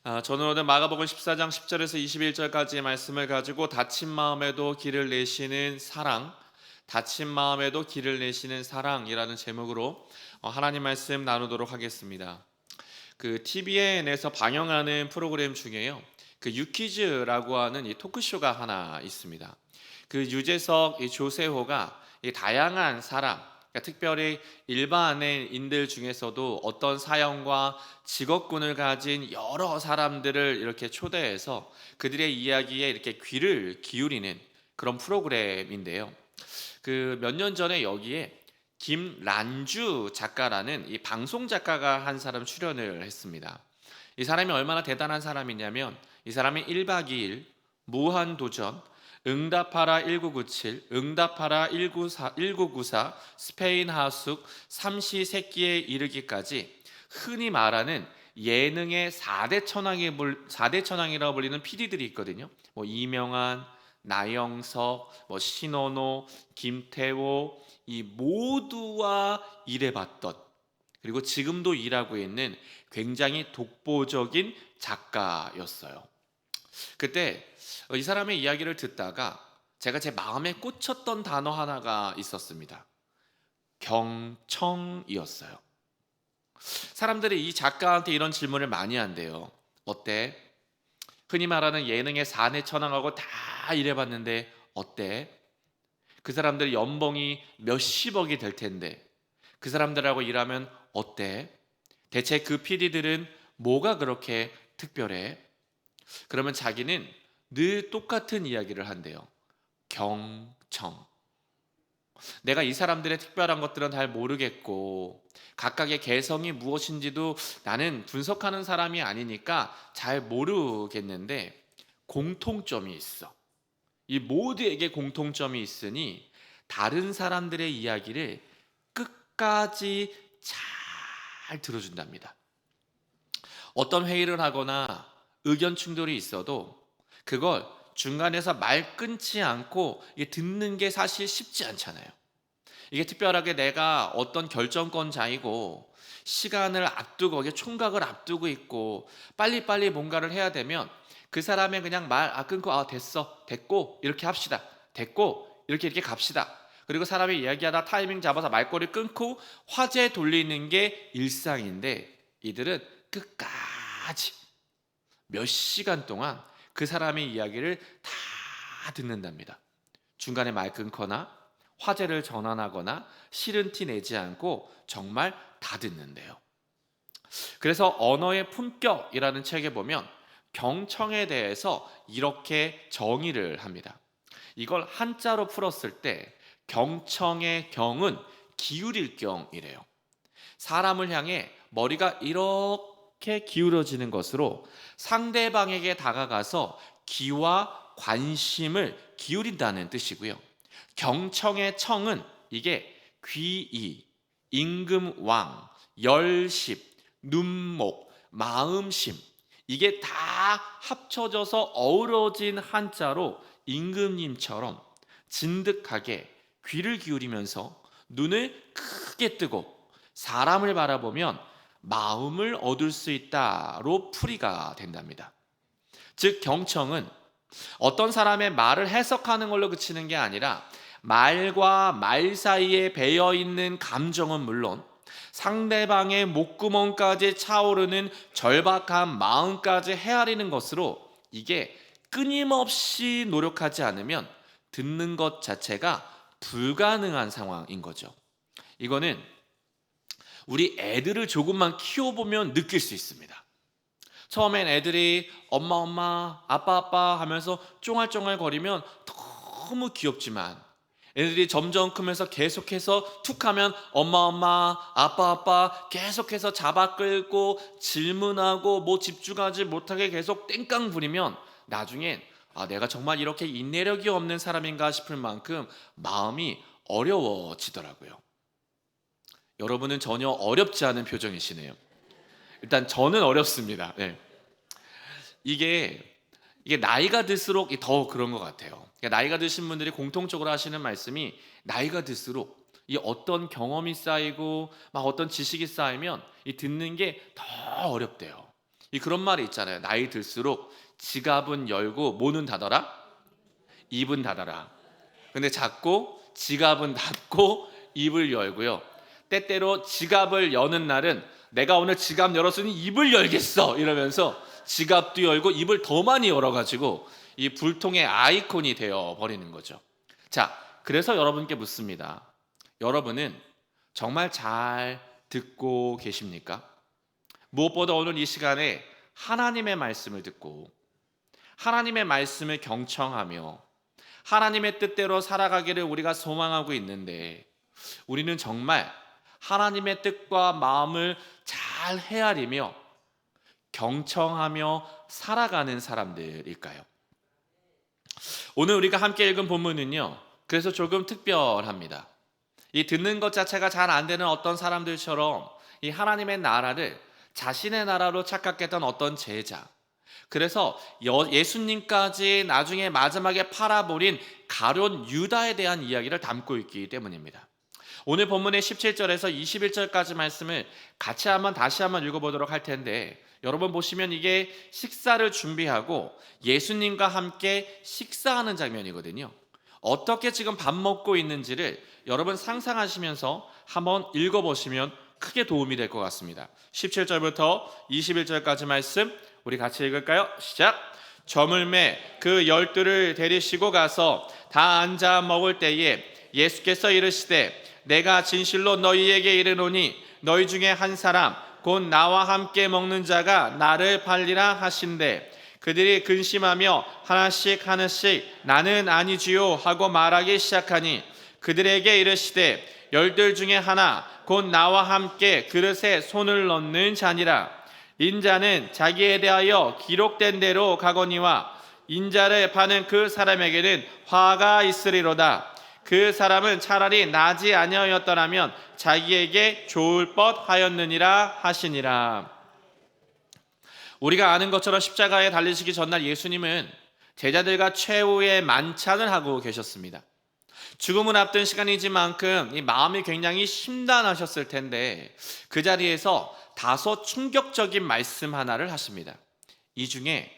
저는 오늘 마가복음 14장 10절에서 21절까지의 말씀을 가지고 다친 마음에도 길을 내시는 사랑, 다친 마음에도 길을 내시는 사랑이라는 제목으로 하나님 말씀 나누도록 하겠습니다. 그 TVN에서 방영하는 프로그램 중에요, 그 유퀴즈라고 하는 이 토크쇼가 하나 있습니다. 그 유재석, 이 조세호가 이 다양한 사람, 그러니까 특별히 일반인들 중에서도 어떤 사연과 직업군을 가진 여러 사람들을 이렇게 초대해서 그들의 이야기에 이렇게 귀를 기울이는 그런 프로그램인데요. 그 몇 년 전에 여기에 김란주 작가라는 이 방송 작가가 한 사람 출연을 했습니다. 이 사람이 얼마나 대단한 사람이냐면 이 사람이 1박 2일 무한도전, 응답하라 1997, 응답하라 1994, 스페인 하숙, 삼시세끼에 이르기까지 흔히 말하는 예능의 4대 천왕이라고 불리는 PD들이 있거든요. 뭐 이명환, 나영석, 뭐 신원호, 김태호, 이 모두와 일해봤던, 그리고 지금도 일하고 있는 굉장히 독보적인 작가였어요. 그때 이 사람의 이야기를 듣다가 제가 제 마음에 꽂혔던 단어 하나가 있었습니다. 경청이었어요. 사람들이 이 작가한테 이런 질문을 많이 한대요. 어때? 흔히 말하는 예능의 사내 천왕하고 다 일해봤는데 어때? 그 사람들 연봉이 몇십억이 될 텐데 그 사람들하고 일하면 어때? 대체 그 PD들은 뭐가 그렇게 특별해? 그러면 자기는 늘 똑같은 이야기를 한대요. 경청. 내가 이 사람들의 특별한 것들은 잘 모르겠고 각각의 개성이 무엇인지도 나는 분석하는 사람이 아니니까 잘 모르겠는데 공통점이 있어. 이 모두에게 공통점이 있으니 다른 사람들의 이야기를 끝까지 잘 들어준답니다. 어떤 회의를 하거나 의견 충돌이 있어도 그걸 중간에서 말 끊지 않고 듣는 게 사실 쉽지 않잖아요. 이게 특별하게 내가 어떤 결정권자이고 시간을 앞두고 이게 총각을 앞두고 있고 빨리빨리 뭔가를 해야 되면 그 사람의 그냥 말 끊고 됐어 됐고 이렇게 합시다 됐고 이렇게 갑시다. 그리고 사람이 이야기하다 타이밍 잡아서 말꼬리 끊고 화제 돌리는 게 일상인데 이들은 끝까지 몇 시간 동안 그 사람의 이야기를 다 듣는답니다. 중간에 말 끊거나 화제를 전환하거나 싫은 티 내지 않고 정말 다 듣는데요. 그래서 언어의 품격이라는 책에 보면 경청에 대해서 이렇게 정의를 합니다. 이걸 한자로 풀었을 때 경청의 경은 기울일 경이래요. 사람을 향해 머리가 이렇게 기울어지는 것으로 상대방에게 다가가서 귀와 관심을 기울인다는 뜻이고요. 경청의 청은 이게 귀이, 임금왕, 열십, 눈목, 마음심, 이게 다 합쳐져서 어우러진 한자로 임금님처럼 진득하게 귀를 기울이면서 눈을 크게 뜨고 사람을 바라보면 마음을 얻을 수 있다로 풀이가 된답니다. 즉 경청은 어떤 사람의 말을 해석하는 걸로 그치는 게 아니라 말과 말 사이에 배어 있는 감정은 물론 상대방의 목구멍까지 차오르는 절박한 마음까지 헤아리는 것으로 이게 끊임없이 노력하지 않으면 듣는 것 자체가 불가능한 상황인 거죠. 이거는 우리 애들을 조금만 키워보면 느낄 수 있습니다. 처음엔 애들이 엄마 엄마 아빠 아빠 하면서 쫑알쫑알 거리면 너무 귀엽지만 애들이 점점 크면서 계속해서 툭 하면 엄마 엄마 아빠 아빠 계속해서 잡아 끌고 질문하고 뭐 집중하지 못하게 계속 땡깡 부리면 나중엔 내가 정말 이렇게 인내력이 없는 사람인가 싶을 만큼 마음이 어려워지더라고요. 여러분은 전혀 어렵지 않은 표정이시네요. 일단 저는 어렵습니다. 네. 이게 나이가 들수록 더 그런 것 같아요. 그러니까 나이가 드신 분들이 공통적으로 하시는 말씀이 나이가 들수록 이 어떤 경험이 쌓이고 막 어떤 지식이 쌓이면 이 듣는 게 더 어렵대요. 그런 말이 있잖아요. 나이 들수록 지갑은 열고 뭐는 닫아라? 입은 닫아라. 근데 자꾸 지갑은 닫고 입을 열고요. 때때로 지갑을 여는 날은 내가 오늘 지갑 열었으니 입을 열겠어 이러면서 지갑도 열고 입을 더 많이 열어가지고 이 불통의 아이콘이 되어 버리는 거죠. 자, 그래서 여러분께 묻습니다. 여러분은 정말 잘 듣고 계십니까? 무엇보다 오늘 이 시간에 하나님의 말씀을 듣고 하나님의 말씀을 경청하며 하나님의 뜻대로 살아가기를 우리가 소망하고 있는데 우리는 정말 하나님의 뜻과 마음을 잘 헤아리며 경청하며 살아가는 사람들일까요? 오늘 우리가 함께 읽은 본문은요, 그래서 조금 특별합니다. 이 듣는 것 자체가 잘 안 되는 어떤 사람들처럼 이 하나님의 나라를 자신의 나라로 착각했던 어떤 제자, 그래서 예수님까지 나중에 마지막에 팔아버린 가룟 유다에 대한 이야기를 담고 있기 때문입니다. 오늘 본문의 17절에서 21절까지 말씀을 같이 다시 한번 읽어보도록 할 텐데, 여러분 보시면 이게 식사를 준비하고 예수님과 함께 식사하는 장면이거든요. 어떻게 지금 밥 먹고 있는지를 여러분 상상하시면서 한번 읽어보시면 크게 도움이 될 것 같습니다. 17절부터 21절까지 말씀 우리 같이 읽을까요? 시작! 저물매 그 12를 데리시고 가서 다 앉아 먹을 때에 예수께서 이르시되 내가 진실로 너희에게 이르노니 너희 중에 한 사람 곧 나와 함께 먹는 자가 나를 팔리라 하신대 그들이 근심하며 하나씩 나는 아니지요 하고 말하기 시작하니 그들에게 이르시되 12 중에 하나 곧 나와 함께 그릇에 손을 넣는 자니라. 인자는 자기에 대하여 기록된 대로 가거니와 인자를 파는 그 사람에게는 화가 있으리로다. 그 사람은 차라리 나지 아니하였더라면 자기에게 좋을 뻔하였느니라 하시니라. 우리가 아는 것처럼 십자가에 달리시기 전날 예수님은 제자들과 최후의 만찬을 하고 계셨습니다. 죽음을 앞둔 시간이지만큼 이 마음이 굉장히 심란하셨을 텐데 그 자리에서 다소 충격적인 말씀 하나를 하십니다. 이 중에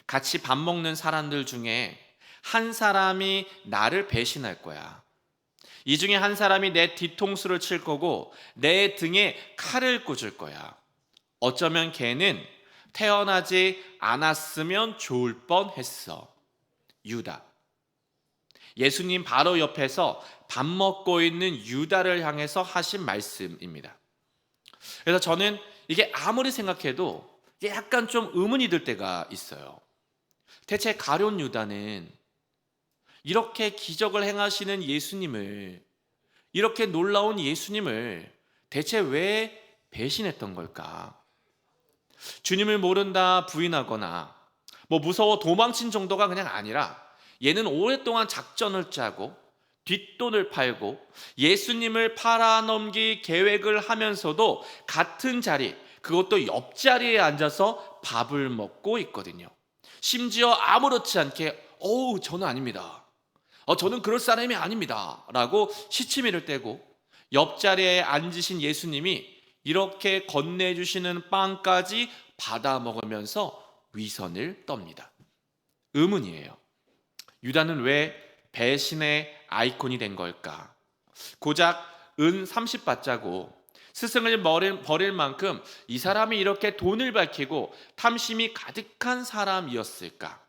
같이 밥 먹는 사람들 중에 한 사람이 나를 배신할 거야. 이 중에 한 사람이 내 뒤통수를 칠 거고 내 등에 칼을 꽂을 거야. 어쩌면 걔는 태어나지 않았으면 좋을 뻔했어. 유다. 예수님 바로 옆에서 밥 먹고 있는 유다를 향해서 하신 말씀입니다. 그래서 저는 이게 아무리 생각해도 이게 약간 좀 의문이 들 때가 있어요. 대체 가룟 유다는 이렇게 기적을 행하시는 예수님을, 이렇게 놀라운 예수님을 대체 왜 배신했던 걸까? 주님을 모른다 부인하거나 무서워 도망친 정도가 그냥 아니라 얘는 오랫동안 작전을 짜고 뒷돈을 팔고 예수님을 팔아넘길 계획을 하면서도 같은 자리, 그것도 옆자리에 앉아서 밥을 먹고 있거든요. 심지어 아무렇지 않게 저는 아닙니다. 저는 그럴 사람이 아닙니다. 라고 시치미를 떼고 옆자리에 앉으신 예수님이 이렇게 건네주시는 빵까지 받아 먹으면서 위선을 떱니다. 의문이에요. 유다는 왜 배신의 아이콘이 된 걸까? 고작 은 30받자고 스승을 버릴 만큼 이 사람이 이렇게 돈을 밝히고 탐심이 가득한 사람이었을까?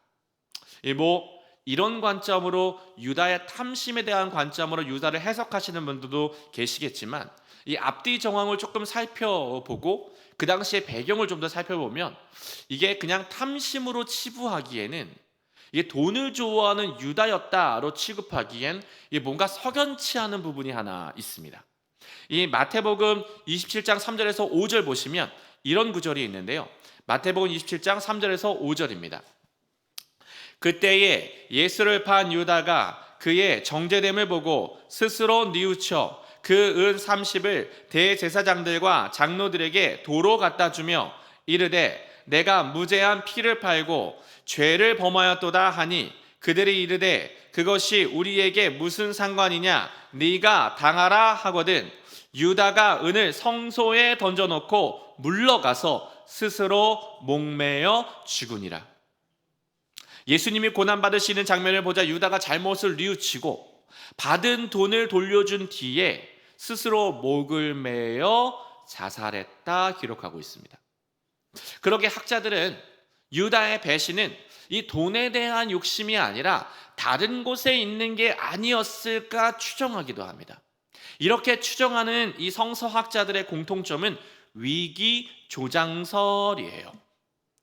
이런 관점으로 유다의 탐심에 대한 관점으로 유다를 해석하시는 분들도 계시겠지만 이 앞뒤 정황을 조금 살펴보고 그 당시의 배경을 좀 더 살펴보면 이게 그냥 탐심으로 치부하기에는 이게 돈을 좋아하는 유다였다로 취급하기엔 이게 뭔가 석연치 않은 부분이 하나 있습니다. 이 마태복음 27장 3절에서 5절 보시면 이런 구절이 있는데요. 마태복음 27장 3절에서 5절입니다. 그때에 예수를 판 유다가 그의 정죄됨을 보고 스스로 뉘우쳐 그 은 30을 대제사장들과 장로들에게 도로 갖다 주며 이르되 내가 무죄한 피를 팔고 죄를 범하였도다 하니 그들이 이르되 그것이 우리에게 무슨 상관이냐 네가 당하라 하거든 유다가 은을 성소에 던져놓고 물러가서 스스로 목매어 죽으니라. 예수님이 고난받으시는 장면을 보자 유다가 잘못을 뉘우치고 받은 돈을 돌려준 뒤에 스스로 목을 매어 자살했다 기록하고 있습니다. 그러게 학자들은 유다의 배신은 이 돈에 대한 욕심이 아니라 다른 곳에 있는 게 아니었을까 추정하기도 합니다. 이렇게 추정하는 이 성서학자들의 공통점은 위기 조장설이에요.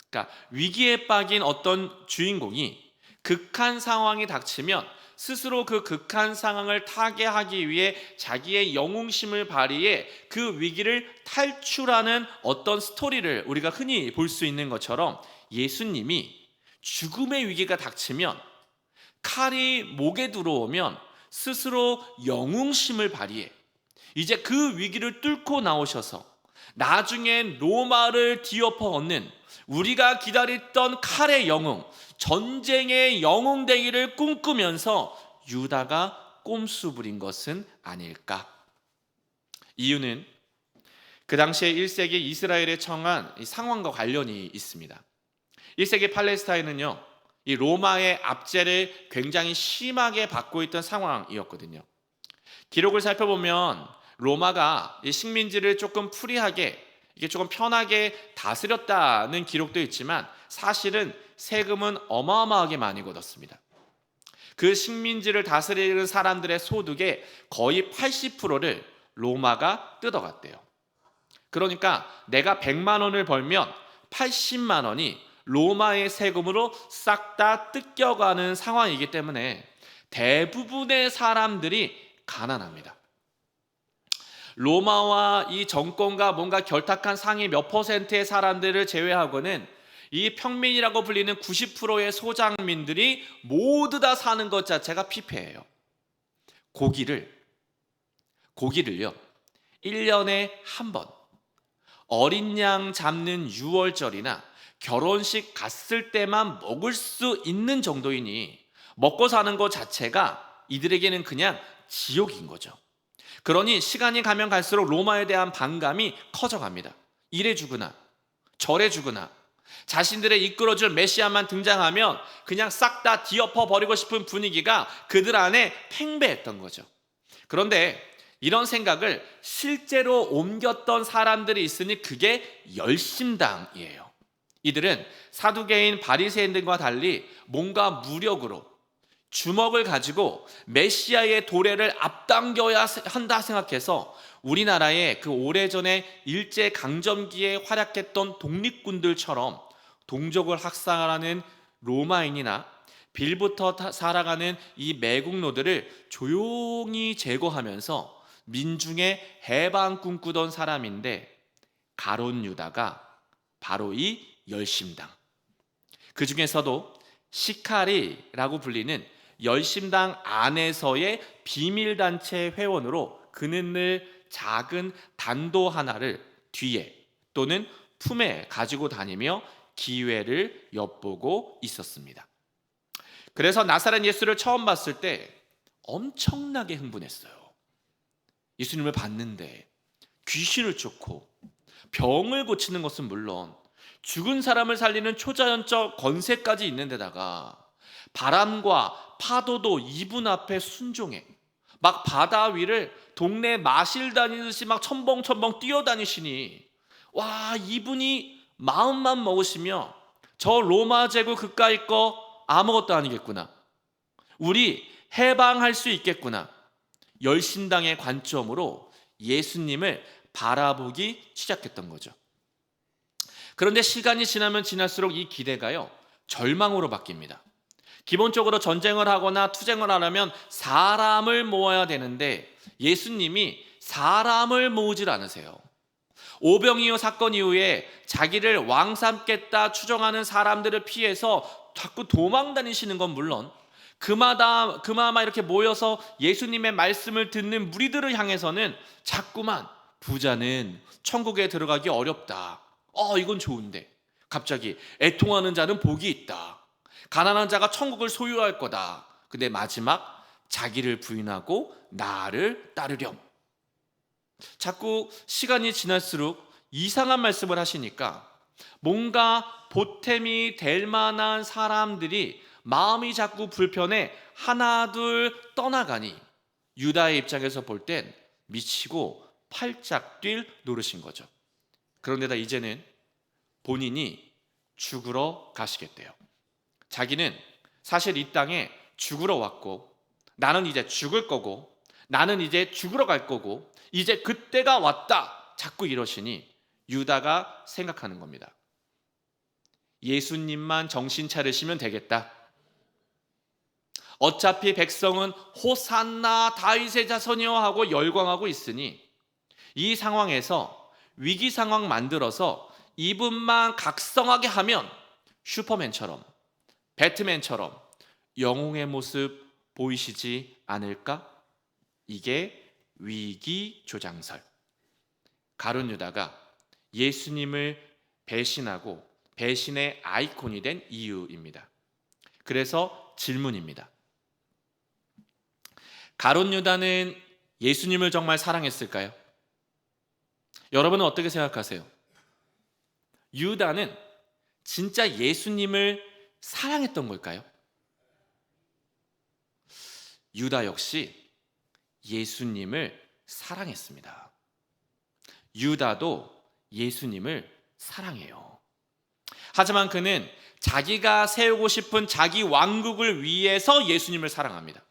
그러니까 위기에 빠진 어떤 주인공이 극한 상황이 닥치면 스스로 그 극한 상황을 타개하기 위해 자기의 영웅심을 발휘해 그 위기를 탈출하는 어떤 스토리를 우리가 흔히 볼 수 있는 것처럼 예수님이 죽음의 위기가 닥치면, 칼이 목에 들어오면 스스로 영웅심을 발휘해 이제 그 위기를 뚫고 나오셔서 나중에 로마를 뒤엎어 엎는 우리가 기다렸던 칼의 영웅, 전쟁의 영웅 되기를 꿈꾸면서 유다가 꼼수 부린 것은 아닐까? 이유는 그 당시에 1세기 이스라엘에 처한 이 상황과 관련이 있습니다. 1세기 팔레스타인은요, 이 로마의 압제를 굉장히 심하게 받고 있던 상황이었거든요. 기록을 살펴보면 로마가 이 식민지를 조금 프리하게, 이게 조금 편하게 다스렸다는 기록도 있지만 사실은 세금은 어마어마하게 많이 걷었습니다. 그 식민지를 다스리는 사람들의 소득의 거의 80%를 로마가 뜯어갔대요. 그러니까 내가 100만 원을 벌면 80만 원이 로마의 세금으로 싹 다 뜯겨가는 상황이기 때문에 대부분의 사람들이 가난합니다. 로마와 이 정권과 뭔가 결탁한 상위 몇 퍼센트의 사람들을 제외하고는 이 평민이라고 불리는 90%의 소장민들이 모두 다 사는 것 자체가 피폐해요. 고기를요 1년에 한 번 어린 양 잡는 유월절이나 결혼식 갔을 때만 먹을 수 있는 정도이니 먹고 사는 것 자체가 이들에게는 그냥 지옥인 거죠. 그러니 시간이 가면 갈수록 로마에 대한 반감이 커져갑니다. 이래 주거나 저래 주거나 자신들의 이끌어줄 메시아만 등장하면 그냥 싹 다 뒤엎어 버리고 싶은 분위기가 그들 안에 팽배했던 거죠. 그런데 이런 생각을 실제로 옮겼던 사람들이 있으니 그게 열심당이에요. 이들은 사두개인 바리새인들과 달리 뭔가 무력으로 주먹을 가지고 메시아의 도래를 앞당겨야 한다 생각해서 우리나라의 그 오래전에 일제강점기에 활약했던 독립군들처럼 동족을 학살하는 로마인이나 빌부터 살아가는 이 매국노들을 조용히 제거하면서 민중의 해방 꿈꾸던 사람인데 가룟 유다가 바로 이 열심당, 그 중에서도 시카리라고 불리는 열심당 안에서의 비밀단체 회원으로 그는 늘 작은 단도 하나를 뒤에 또는 품에 가지고 다니며 기회를 엿보고 있었습니다. 그래서 나사렛 예수를 처음 봤을 때 엄청나게 흥분했어요. 예수님을 봤는데 귀신을 쫓고 병을 고치는 것은 물론 죽은 사람을 살리는 초자연적 권세까지 있는 데다가 바람과 파도도 이분 앞에 순종해 막 바다 위를 동네 마실 다니듯이 막 첨벙첨벙 뛰어다니시니 와, 이분이 마음만 먹으시며 저 로마 제국 그까이 거 아무것도 아니겠구나, 우리 해방할 수 있겠구나, 열심당의 관점으로 예수님을 바라보기 시작했던 거죠. 그런데 시간이 지나면 지날수록 이 기대가요 절망으로 바뀝니다. 기본적으로 전쟁을 하거나 투쟁을 하려면 사람을 모아야 되는데 예수님이 사람을 모으질 않으세요. 오병이어 사건 이후에 자기를 왕 삼겠다 추정하는 사람들을 피해서 자꾸 도망 다니시는 건 물론 그마다 이렇게 모여서 예수님의 말씀을 듣는 무리들을 향해서는 자꾸만 부자는 천국에 들어가기 어렵다, 이건 좋은데 갑자기 애통하는 자는 복이 있다, 가난한 자가 천국을 소유할 거다, 근데 마지막 자기를 부인하고 나를 따르렴. 자꾸 시간이 지날수록 이상한 말씀을 하시니까 뭔가 보탬이 될 만한 사람들이 마음이 자꾸 불편해 하나 둘 떠나가니 유다의 입장에서 볼 땐 미치고 팔짝 뛸 노릇인 거죠. 그런데다 이제는 본인이 죽으러 가시겠대요. 자기는 사실 이 땅에 죽으러 왔고, 나는 이제 죽을 거고, 나는 이제 죽으러 갈 거고, 이제 그때가 왔다, 자꾸 이러시니 유다가 생각하는 겁니다. 예수님만 정신 차리시면 되겠다. 어차피 백성은 호산나 다윗의 자손이여 하고 열광하고 있으니 이 상황에서 위기 상황 만들어서 이분만 각성하게 하면 슈퍼맨처럼, 배트맨처럼 영웅의 모습 보이시지 않을까? 이게 위기 조장설. 가룟 유다가 예수님을 배신하고 배신의 아이콘이 된 이유입니다. 그래서 질문입니다. 가룟 유다는 예수님을 정말 사랑했을까요? 여러분은 어떻게 생각하세요? 유다는 진짜 예수님을 사랑했던 걸까요? 유다 역시 예수님을 사랑했습니다. 유다도 예수님을 사랑해요. 하지만 그는 자기가 세우고 싶은 자기 왕국을 위해서 예수님을 사랑합니다.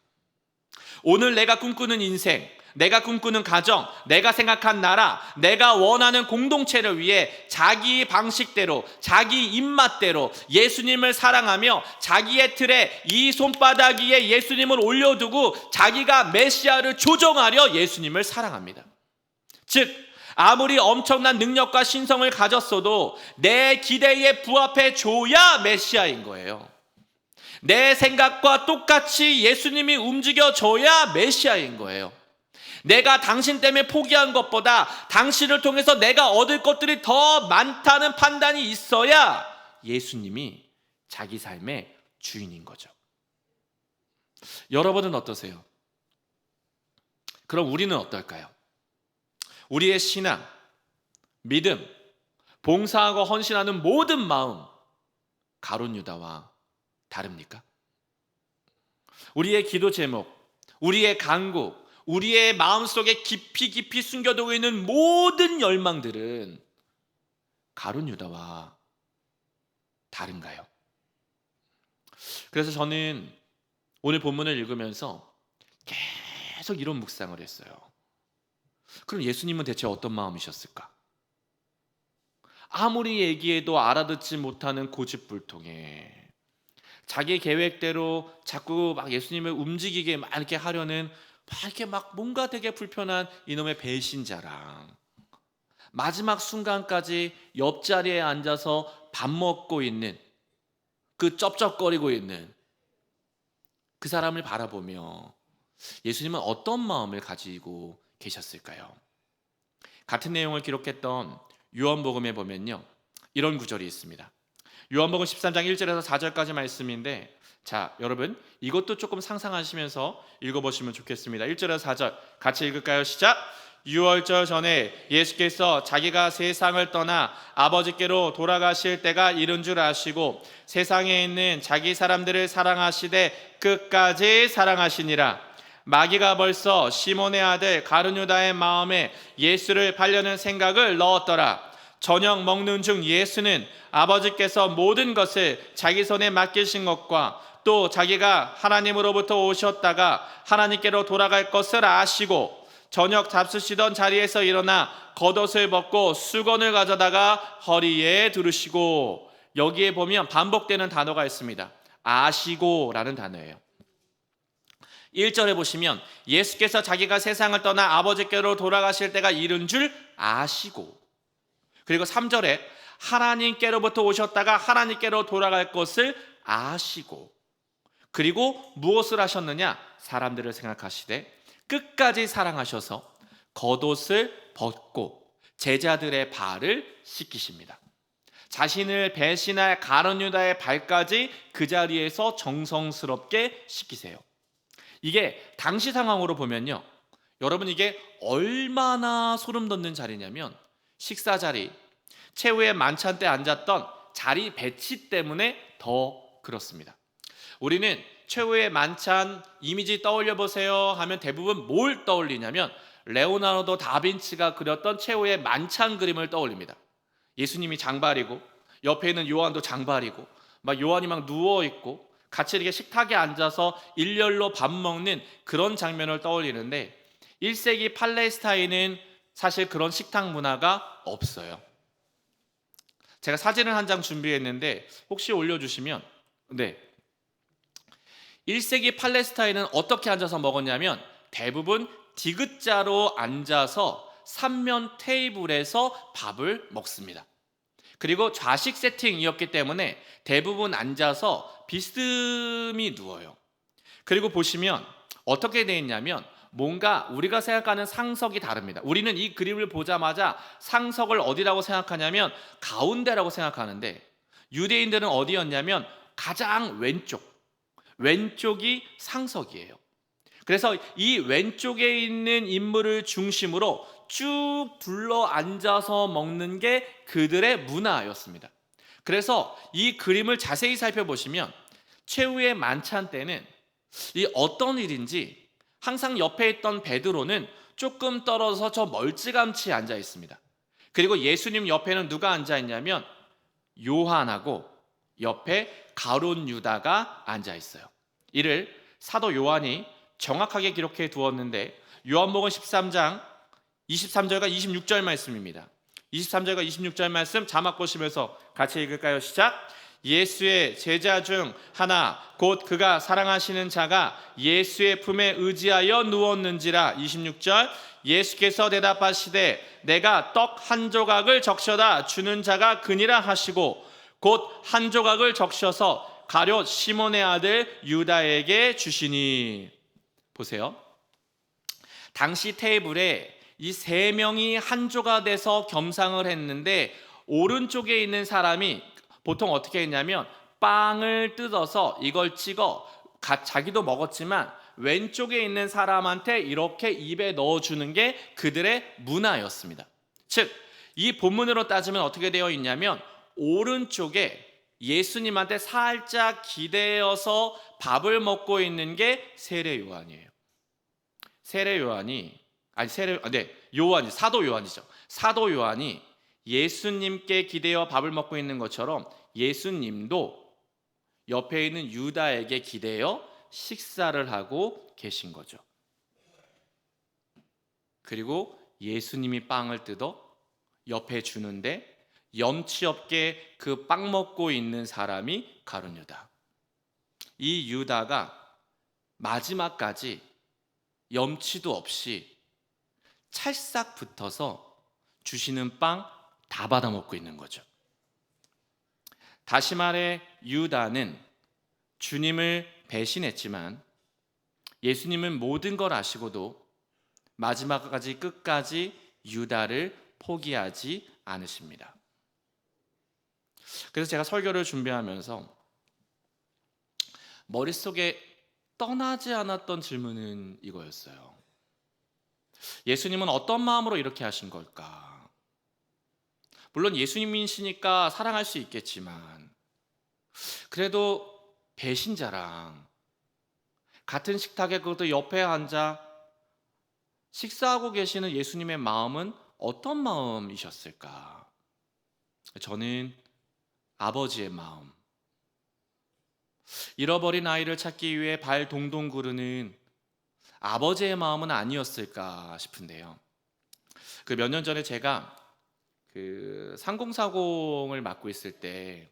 오늘 내가 꿈꾸는 인생, 내가 꿈꾸는 가정, 내가 생각한 나라, 내가 원하는 공동체를 위해 자기 방식대로, 자기 입맛대로 예수님을 사랑하며 자기의 틀에 이 손바닥 위에 예수님을 올려두고 자기가 메시아를 조정하려 예수님을 사랑합니다. 즉 아무리 엄청난 능력과 신성을 가졌어도 내 기대에 부합해 줘야 메시아인 거예요. 내 생각과 똑같이 예수님이 움직여줘야 메시아인 거예요. 내가 당신 때문에 포기한 것보다 당신을 통해서 내가 얻을 것들이 더 많다는 판단이 있어야 예수님이 자기 삶의 주인인 거죠. 여러분은 어떠세요? 그럼 우리는 어떨까요? 우리의 신앙, 믿음, 봉사하고 헌신하는 모든 마음, 가룟 유다와 다릅니까? 우리의 기도 제목, 우리의 간구, 우리의 마음속에 깊이 숨겨두고 있는 모든 열망들은 가룟 유다와 다른가요? 그래서 저는 오늘 본문을 읽으면서 계속 이런 묵상을 했어요. 그럼 예수님은 대체 어떤 마음이셨을까? 아무리 얘기해도 알아듣지 못하는 고집불통에 자기 계획대로 자꾸 막 예수님을 움직이게 막 이렇게 하려는 막 이렇게 막 뭔가 되게 불편한 이놈의 배신자랑 마지막 순간까지 옆자리에 앉아서 밥 먹고 있는 그 쩝쩝거리고 있는 그 사람을 바라보며 예수님은 어떤 마음을 가지고 계셨을까요? 같은 내용을 기록했던 요한복음에 보면요, 이런 구절이 있습니다. 요한복음 13장 1절에서 4절까지 말씀인데, 자, 여러분 이것도 조금 상상하시면서 읽어보시면 좋겠습니다. 1절에서 4절 같이 읽을까요? 시작! 유월절 전에 예수께서 자기가 세상을 떠나 아버지께로 돌아가실 때가 이른 줄 아시고 세상에 있는 자기 사람들을 사랑하시되 끝까지 사랑하시니라. 마귀가 벌써 시몬의 아들 가룟 유다의 마음에 예수를 팔려는 생각을 넣었더라. 저녁 먹는 중 예수는 아버지께서 모든 것을 자기 손에 맡기신 것과 또 자기가 하나님으로부터 오셨다가 하나님께로 돌아갈 것을 아시고 저녁 잡수시던 자리에서 일어나 겉옷을 벗고 수건을 가져다가 허리에 두르시고, 여기에 보면 반복되는 단어가 있습니다. 아시고라는 단어예요. 1절에 보시면 예수께서 자기가 세상을 떠나 아버지께로 돌아가실 때가 이른 줄 아시고, 그리고 3절에 하나님께로부터 오셨다가 하나님께로 돌아갈 것을 아시고, 그리고 무엇을 하셨느냐? 사람들을 생각하시되 끝까지 사랑하셔서 겉옷을 벗고 제자들의 발을 씻기십니다. 자신을 배신할 가룟 유다의 발까지 그 자리에서 정성스럽게 씻기세요. 이게 당시 상황으로 보면요, 여러분 이게 얼마나 소름 돋는 자리냐면 식사 자리, 최후의 만찬 때 앉았던 자리 배치 때문에 더 그렇습니다. 우리는 최후의 만찬 이미지 떠올려 보세요 하면 대부분 뭘 떠올리냐면 레오나르도 다빈치가 그렸던 최후의 만찬 그림을 떠올립니다. 예수님이 장발이고 옆에 있는 요한도 장발이고 막 요한이 막 누워 있고 같이 이렇게 식탁에 앉아서 일렬로 밥 먹는 그런 장면을 떠올리는데 1세기 팔레스타인은 사실 그런 식탁 문화가 없어요. 제가 사진을 한 장 준비했는데 혹시 올려주시면, 네, 1세기 팔레스타인은 어떻게 앉아서 먹었냐면 대부분 디귿자로 앉아서 3면 테이블에서 밥을 먹습니다. 그리고 좌식 세팅이었기 때문에 대부분 앉아서 비스듬히 누워요. 그리고 보시면 어떻게 되어 있냐면 뭔가 우리가 생각하는 상석이 다릅니다. 우리는 이 그림을 보자마자 상석을 어디라고 생각하냐면 가운데라고 생각하는데 유대인들은 어디였냐면 가장 왼쪽이 상석이에요. 그래서 이 왼쪽에 있는 인물을 중심으로 쭉 둘러 앉아서 먹는 게 그들의 문화였습니다. 그래서 이 그림을 자세히 살펴보시면 최후의 만찬 때는 이 어떤 일인지 항상 옆에 있던 베드로는 조금 떨어져서 저 멀찌감치 앉아 있습니다. 그리고 예수님 옆에는 누가 앉아 있냐면 요한하고 옆에 가룟 유다가 앉아 있어요. 이를 사도 요한이 정확하게 기록해 두었는데 요한복음 13장 23절과 26절 말씀입니다. 23절과 26절 말씀 자막 보시면서 같이 읽을까요? 시작. 예수의 제자 중 하나 곧 그가 사랑하시는 자가 예수의 품에 의지하여 누웠는지라. 26절 예수께서 대답하시되 내가 떡 한 조각을 적셔다 주는 자가 그니라 하시고 곧 한 조각을 적셔서 가룟 시몬의 아들 유다에게 주시니. 보세요. 당시 테이블에 이 세 명이 한 조가 돼서 겸상을 했는데 오른쪽에 있는 사람이 보통 어떻게 했냐면 빵을 뜯어서 이걸 찍어 자기도 먹었지만 왼쪽에 있는 사람한테 이렇게 입에 넣어주는 게 그들의 문화였습니다. 즉, 이 본문으로 따지면 어떻게 되어 있냐면 오른쪽에 예수님한테 살짝 기대어서 밥을 먹고 있는 게 세례 요한이에요. 요한이 사도 요한이죠. 사도 요한이 예수님께 기대어 밥을 먹고 있는 것처럼 예수님도 옆에 있는 유다에게 기대어 식사를 하고 계신 거죠. 그리고 예수님이 빵을 뜯어 옆에 주는데 염치 없게 그 빵 먹고 있는 사람이 가룟 유다. 이 유다가 마지막까지 염치도 없이 찰싹 붙어서 주시는 빵 다 받아 먹고 있는 거죠. 다시 말해 유다는 주님을 배신했지만 예수님은 모든 걸 아시고도 마지막까지 끝까지 유다를 포기하지 않으십니다. 그래서 제가 설교를 준비하면서 머릿속에 떠나지 않았던 질문은 이거였어요. 예수님은 어떤 마음으로 이렇게 하신 걸까? 물론 예수님이시니까 사랑할 수 있겠지만 그래도 배신자랑 같은 식탁에 그것도 옆에 앉아 식사하고 계시는 예수님의 마음은 어떤 마음이셨을까? 저는 아버지의 마음, 잃어버린 아이를 찾기 위해 발 동동 구르는 아버지의 마음은 아니었을까 싶은데요. 그 몇 년 전에 제가 그 상공사공을 맡고 있을 때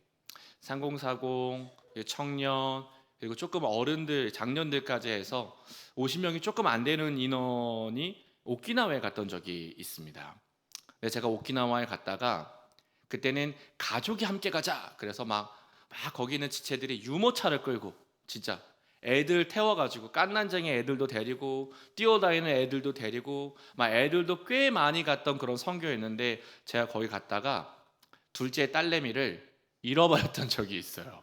상공사공, 청년, 그리고 조금 어른들, 장년들까지 해서 50명이 조금 안 되는 인원이 오키나와에 갔던 적이 있습니다. 제가 오키나와에 갔다가 그때는 가족이 함께 가자. 그래서 막 거기 있는 지체들이 유모차를 끌고 진짜 애들 태워가지고 깐난쟁이 애들도 데리고 뛰어다니는 애들도 데리고 막 애들도 꽤 많이 갔던 그런 선교였는데 제가 거기 갔다가 둘째 딸내미를 잃어버렸던 적이 있어요.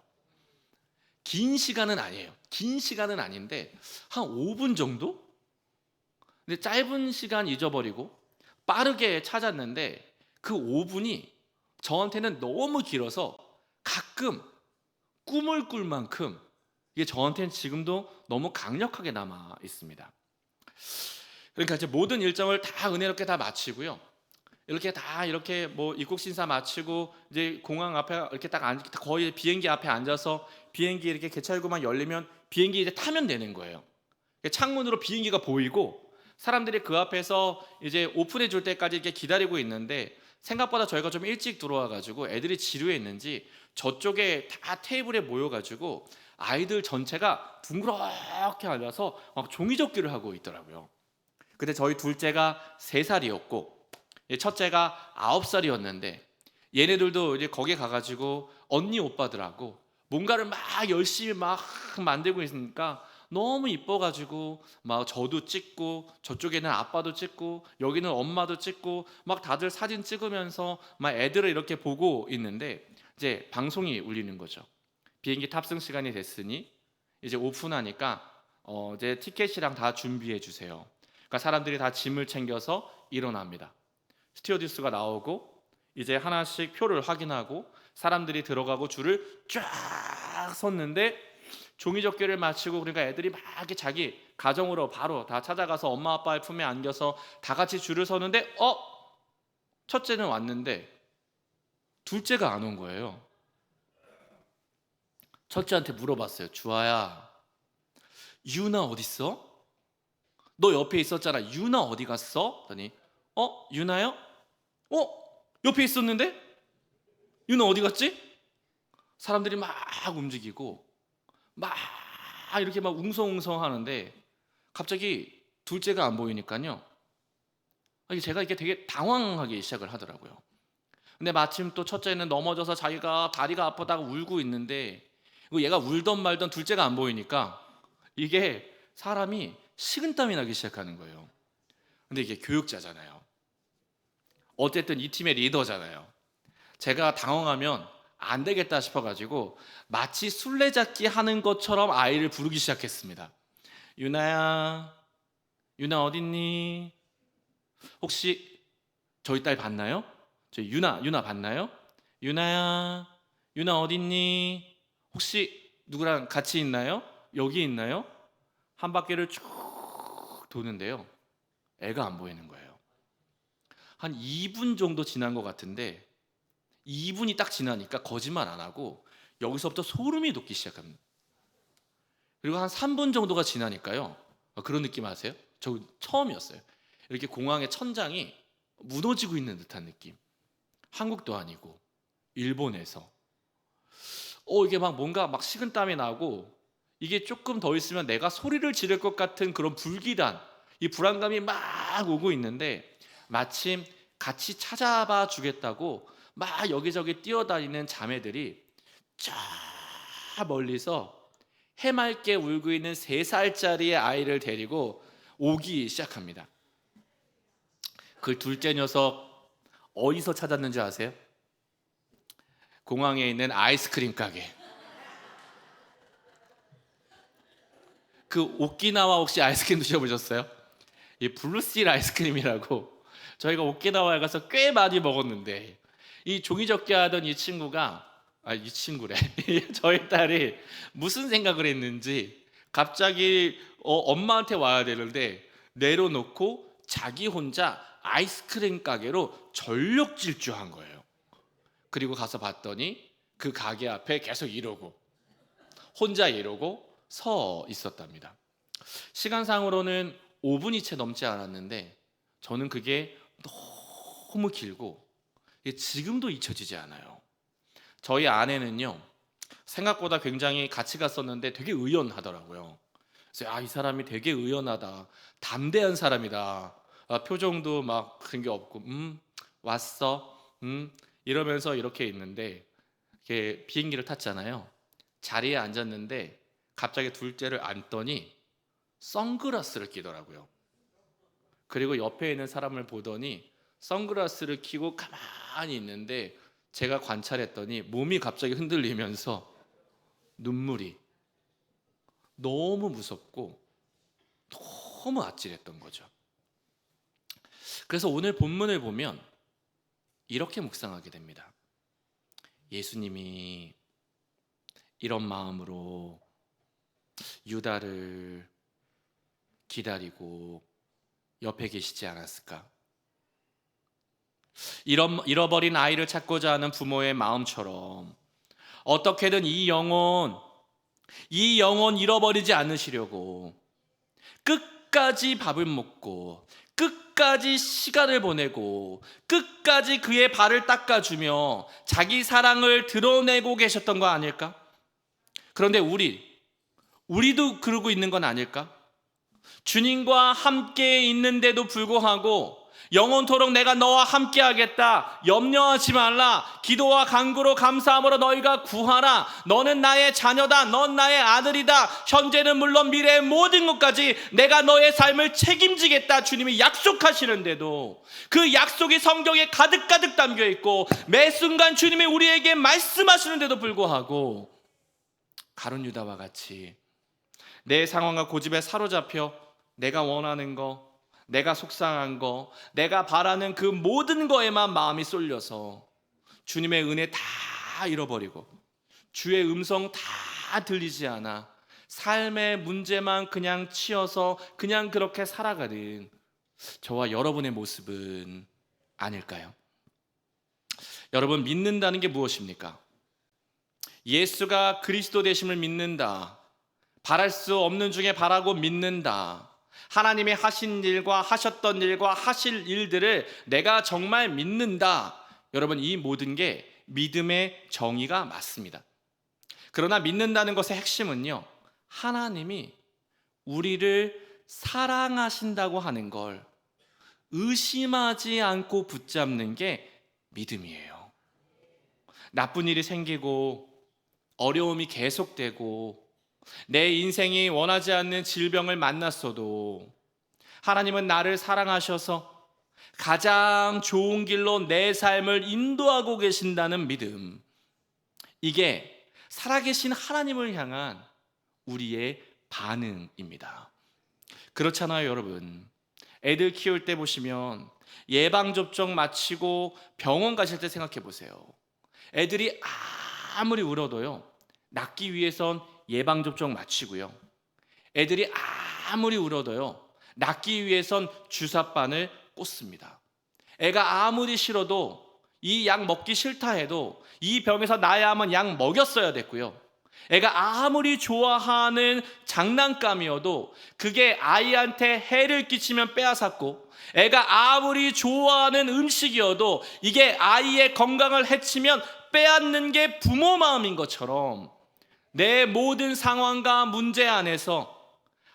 긴 시간은 아니에요. 긴 시간은 아닌데 한 5분 정도? 근데 짧은 시간 잊어버리고 빠르게 찾았는데 그 5분이 저한테는 너무 길어서 가끔 꿈을 꿀 만큼 이게 저한테는 지금도 너무 강력하게 남아 있습니다. 그러니까 이제 모든 일정을 다 은혜롭게 다 마치고요. 이렇게 다 이렇게 뭐 입국 심사 마치고 이제 공항 앞에 이렇게 거의 비행기 앞에 앉아서 비행기 이렇게 개찰구만 열리면 비행기 이제 타면 되는 거예요. 창문으로 비행기가 보이고 사람들이 그 앞에서 이제 오픈해 줄 때까지 이렇게 기다리고 있는데 생각보다 저희가 좀 일찍 들어와 가지고 애들이 지루했는지 저쪽에 다 테이블에 모여 가지고 아이들 전체가 둥그렇게 앉아서 막 종이접기를 하고 있더라고요. 근데 저희 둘째가 3살이었고 첫째가 9살이었는데 얘네들도 이제 거기에 가가지고 언니 오빠들하고 뭔가를 막 열심히 막 만들고 있으니까 너무 이뻐가지고 막 저도 찍고 저쪽에는 아빠도 찍고 여기는 엄마도 찍고 막 다들 사진 찍으면서 막 애들을 이렇게 보고 있는데 이제 방송이 울리는 거죠. 비행기 탑승 시간이 됐으니 이제 오픈하니까 이제 티켓이랑 다 준비해 주세요. 그러니까 사람들이 다 짐을 챙겨서 일어납니다. 스튜어디스가 나오고 이제 하나씩 표를 확인하고 사람들이 들어가고 줄을 쫙 섰는데 종이접기를 마치고 그러니까 애들이 막 이렇게 자기 가정으로 바로 다 찾아가서 엄마 아빠의 품에 안겨서 다 같이 줄을 서는데 첫째는 왔는데 둘째가 안 온 거예요. 첫째한테 물어봤어요. 주아야, 유나 어딨어? 너 옆에 있었잖아. 유나 어디 갔어? 그랬더니 유나요? 옆에 있었는데? 유나 어디 갔지? 사람들이 막 움직이고 막 이렇게 막 웅성웅성 하는데 갑자기 둘째가 안 보이니까요. 제가 이게 되게 당황하기 시작을 하더라고요. 근데 마침 또 첫째는 넘어져서 자기가 다리가 아프다고 울고 있는데 얘가 울던 말던 둘째가 안 보이니까 이게 사람이 식은땀이 나기 시작하는 거예요. 근데 이게 교육자잖아요. 어쨌든 이 팀의 리더잖아요. 제가 당황하면 안 되겠다 싶어가지고 마치 술래잡기 하는 것처럼 아이를 부르기 시작했습니다. 유나야, 유나 어딨니? 혹시 저희 딸 봤나요? 저희 유나 봤나요? 유나야, 유나 어딨니? 혹시 누구랑 같이 있나요? 여기 있나요? 한 바퀴를 쭉 도는데요. 애가 안 보이는 거예요. 한 2분 정도 지난 것 같은데 2분이 딱 지나니까 거짓말 안 하고 여기서부터 소름이 돋기 시작합니다. 그리고 한 3분 정도가 지나니까요. 그런 느낌 아세요? 저 처음이었어요. 이렇게 공항의 천장이 무너지고 있는 듯한 느낌. 한국도 아니고 일본에서 이게 막 뭔가 막 식은땀이 나고 이게 조금 더 있으면 내가 소리를 지를 것 같은 그런 불길한 이 불안감이 막 오고 있는데 마침 같이 찾아봐 주겠다고 막 여기저기 뛰어다니는 자매들이 저 멀리서 해맑게 울고 있는 3살짜리 아이를 데리고 오기 시작합니다. 그 둘째 녀석 어디서 찾았는지 아세요? 공항에 있는 아이스크림 가게. 그 오키나와 혹시 아이스크림 드셔보셨어요? 이 블루실 아이스크림이라고 저희가 오키나와에 가서 꽤 많이 먹었는데 이 종이접기 하던 이 친구가 이 친구래 저희 딸이 무슨 생각을 했는지 갑자기 엄마한테 와야 되는데 내려놓고 자기 혼자 아이스크림 가게로 전력 질주한 거예요. 그리고 가서 봤더니 그 가게 앞에 계속 이러고 혼자 이러고 서 있었답니다. 시간상으로는 5분이 채 넘지 않았는데 저는 그게 너무 길고 지금도 잊혀지지 않아요. 저희 아내는요 생각보다 굉장히 같이 갔었는데 되게 의연하더라고요. 그래서 이 사람이 되게 의연하다, 담대한 사람이다. 표정도 막 그런 게 없고 왔어 이러면서 이렇게 있는데 이렇게 비행기를 탔잖아요. 자리에 앉았는데 갑자기 둘째를 안더니 선글라스를 끼더라고요. 그리고 옆에 있는 사람을 보더니 선글라스를 끼고 가만히 있는데 제가 관찰했더니 몸이 갑자기 흔들리면서 눈물이 너무 무섭고 너무 아찔했던 거죠. 그래서 오늘 본문을 보면 이렇게 묵상하게 됩니다. 예수님이 이런 마음으로 유다를 기다리고 옆에 계시지 않았을까? 잃어버린 아이를 찾고자 하는 부모의 마음처럼 어떻게든 이 영혼 잃어버리지 않으시려고 끝까지 밥을 먹고 끝까지 시간을 보내고 끝까지 그의 발을 닦아주며 자기 사랑을 드러내고 계셨던 거 아닐까? 그런데 우리도 그러고 있는 건 아닐까? 주님과 함께 있는데도 불구하고 영원토록 내가 너와 함께 하겠다, 염려하지 말라, 기도와 간구로 감사함으로 너희가 구하라, 너는 나의 자녀다, 넌 나의 아들이다, 현재는 물론 미래의 모든 것까지 내가 너의 삶을 책임지겠다 주님이 약속하시는데도 그 약속이 성경에 가득가득 담겨 있고 매 순간 주님이 우리에게 말씀하시는데도 불구하고 가룟 유다와 같이 내 상황과 고집에 사로잡혀 내가 원하는 거, 내가 속상한 거, 내가 바라는 그 모든 거에만 마음이 쏠려서 주님의 은혜 다 잃어버리고 주의 음성 다 들리지 않아 삶의 문제만 그냥 치여서 그냥 그렇게 살아가는 저와 여러분의 모습은 아닐까요? 여러분, 믿는다는 게 무엇입니까? 예수가 그리스도 되심을 믿는다. 바랄 수 없는 중에 바라고 믿는다. 하나님이 하신 일과 하셨던 일과 하실 일들을 내가 정말 믿는다. 여러분, 이 모든 게 믿음의 정의가 맞습니다. 그러나 믿는다는 것의 핵심은요, 하나님이 우리를 사랑하신다고 하는 걸 의심하지 않고 붙잡는 게 믿음이에요. 나쁜 일이 생기고 어려움이 계속되고 내 인생이 원하지 않는 질병을 만났어도 하나님은 나를 사랑하셔서 가장 좋은 길로 내 삶을 인도하고 계신다는 믿음, 이게 살아계신 하나님을 향한 우리의 반응입니다. 그렇잖아요, 여러분. 애들 키울 때 보시면 예방접종 마치고 병원 가실 때 생각해 보세요. 애들이 아무리 울어도요, 낫기 위해선 예방접종 마치고요, 애들이 아무리 울어도요, 낫기 위해선 주사바늘 꽂습니다. 애가 아무리 싫어도 이 약 먹기 싫다 해도 이 병에서 나야 하면 약 먹였어야 됐고요, 애가 아무리 좋아하는 장난감이어도 그게 아이한테 해를 끼치면 빼앗았고, 애가 아무리 좋아하는 음식이어도 이게 아이의 건강을 해치면 빼앗는 게 부모 마음인 것처럼 내 모든 상황과 문제 안에서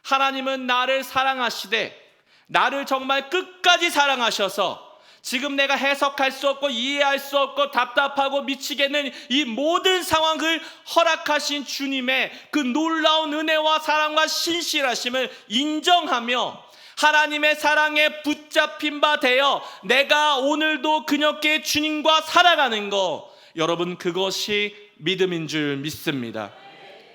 하나님은 나를 사랑하시되 나를 정말 끝까지 사랑하셔서 지금 내가 해석할 수 없고 이해할 수 없고 답답하고 미치겠는 이 모든 상황을 허락하신 주님의 그 놀라운 은혜와 사랑과 신실하심을 인정하며 하나님의 사랑에 붙잡힌 바 되어 내가 오늘도 그녀께 주님과 살아가는 거, 여러분, 그것이 믿음인 줄 믿습니다.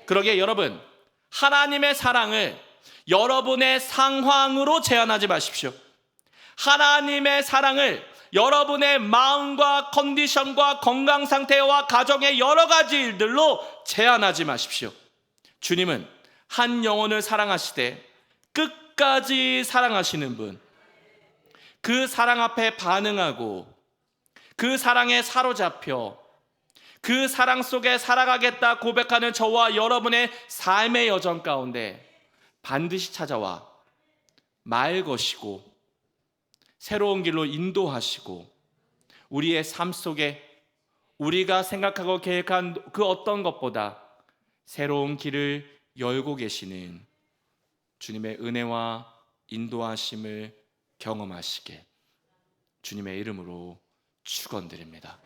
그러기에 여러분, 하나님의 사랑을 여러분의 상황으로 제한하지 마십시오. 하나님의 사랑을 여러분의 마음과 컨디션과 건강 상태와 가정의 여러 가지 일들로 제한하지 마십시오. 주님은 한 영혼을 사랑하시되 끝까지 사랑하시는 분, 그 사랑 앞에 반응하고 그 사랑에 사로잡혀 그 사랑 속에 살아가겠다 고백하는 저와 여러분의 삶의 여정 가운데 반드시 찾아와 말 거시고 새로운 길로 인도하시고 우리의 삶 속에 우리가 생각하고 계획한 그 어떤 것보다 새로운 길을 열고 계시는 주님의 은혜와 인도하심을 경험하시게 주님의 이름으로 축원드립니다.